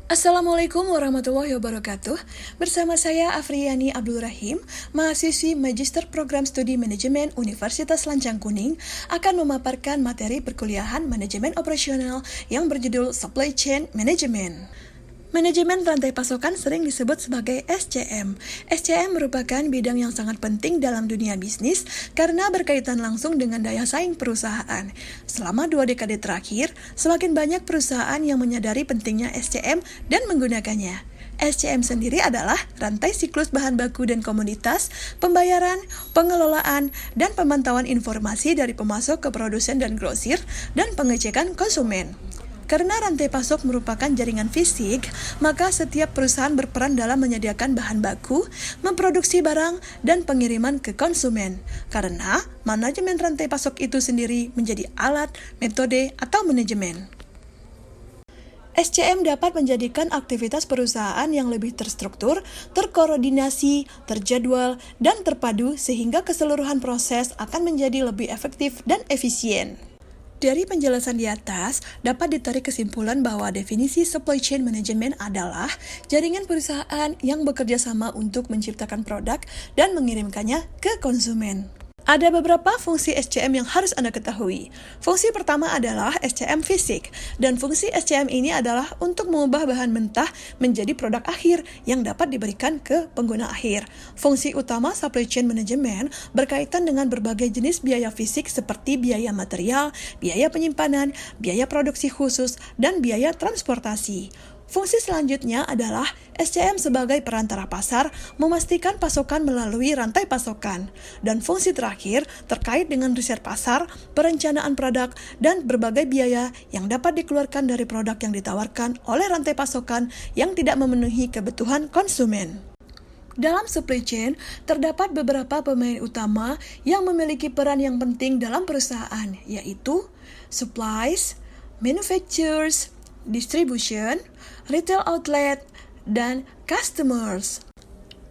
Assalamualaikum warahmatullahi wabarakatuh. Bersama saya Afriyani Abdul Rahim, mahasiswi Magister Program Studi Manajemen Universitas Lancang Kuning, akan memaparkan materi perkuliahan Manajemen Operasional yang berjudul Supply Chain Management. Manajemen rantai pasokan sering disebut sebagai SCM. SCM merupakan bidang yang sangat penting dalam dunia bisnis karena berkaitan langsung dengan daya saing perusahaan. Selama 2 dekade terakhir, semakin banyak perusahaan yang menyadari pentingnya SCM dan menggunakannya. SCM sendiri adalah rantai siklus bahan baku dan komoditas, pembayaran, pengelolaan, dan pemantauan informasi dari pemasok ke produsen dan grosir, dan pengecekan konsumen. Karena rantai pasok merupakan jaringan fisik, maka setiap perusahaan berperan dalam menyediakan bahan baku, memproduksi barang, dan pengiriman ke konsumen. Karena manajemen rantai pasok itu sendiri menjadi alat, metode, atau manajemen. SCM dapat menjadikan aktivitas perusahaan yang lebih terstruktur, terkoordinasi, terjadwal, dan terpadu sehingga keseluruhan proses akan menjadi lebih efektif dan efisien. Dari penjelasan di atas, dapat ditarik kesimpulan bahwa definisi supply chain management adalah jaringan perusahaan yang bekerja sama untuk menciptakan produk dan mengirimkannya ke konsumen. Ada beberapa fungsi SCM yang harus Anda ketahui. Fungsi pertama adalah SCM fisik, dan fungsi SCM ini adalah untuk mengubah bahan mentah menjadi produk akhir yang dapat diberikan ke pengguna akhir. Fungsi utama supply chain management berkaitan dengan berbagai jenis biaya fisik seperti biaya material, biaya penyimpanan, biaya produksi khusus, dan biaya transportasi. Fungsi selanjutnya adalah SCM sebagai perantara pasar, memastikan pasokan melalui rantai pasokan. Dan fungsi terakhir terkait dengan riset pasar, perencanaan produk, dan berbagai biaya yang dapat dikeluarkan dari produk yang ditawarkan oleh rantai pasokan yang tidak memenuhi kebutuhan konsumen. Dalam supply chain, terdapat beberapa pemain utama yang memiliki peran yang penting dalam perusahaan, yaitu supplies, manufacturers, distribution, retail outlet, dan customers.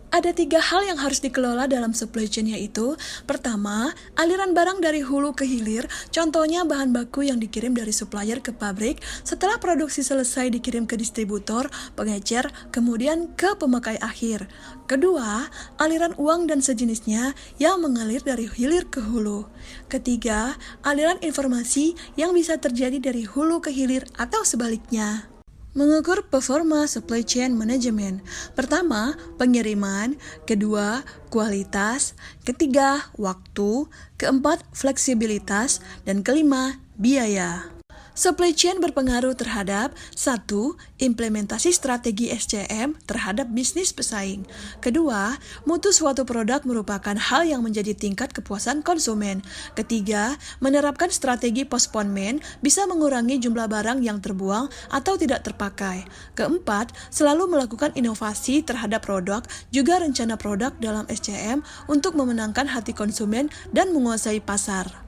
Ada 3 hal yang harus dikelola dalam supply chain, yaitu pertama, aliran barang dari hulu ke hilir, contohnya bahan baku yang dikirim dari supplier ke pabrik, setelah produksi selesai dikirim ke distributor, pengecer, kemudian ke pemakai akhir. Kedua, aliran uang dan sejenisnya yang mengalir dari hilir ke hulu. Ketiga, aliran informasi yang bisa terjadi dari hulu ke hilir atau sebaliknya. Mengukur performa supply chain management. Pertama, pengiriman. Kedua, kualitas. Ketiga, waktu. Keempat, fleksibilitas. Dan kelima, biaya. Supply chain berpengaruh terhadap 1. Implementasi strategi SCM terhadap bisnis pesaing. Kedua, mutu suatu produk merupakan hal yang menjadi tingkat kepuasan konsumen. Ketiga, menerapkan strategi postponement bisa mengurangi jumlah barang yang terbuang atau tidak terpakai. Keempat, selalu melakukan inovasi terhadap produk, juga rencana produk dalam SCM untuk memenangkan hati konsumen dan menguasai pasar.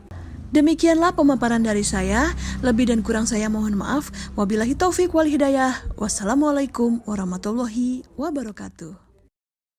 Demikianlah pemaparan dari saya, lebih dan kurang saya mohon maaf. Wabillahi taufik wal hidayah. Wassalamualaikum warahmatullahi wabarakatuh.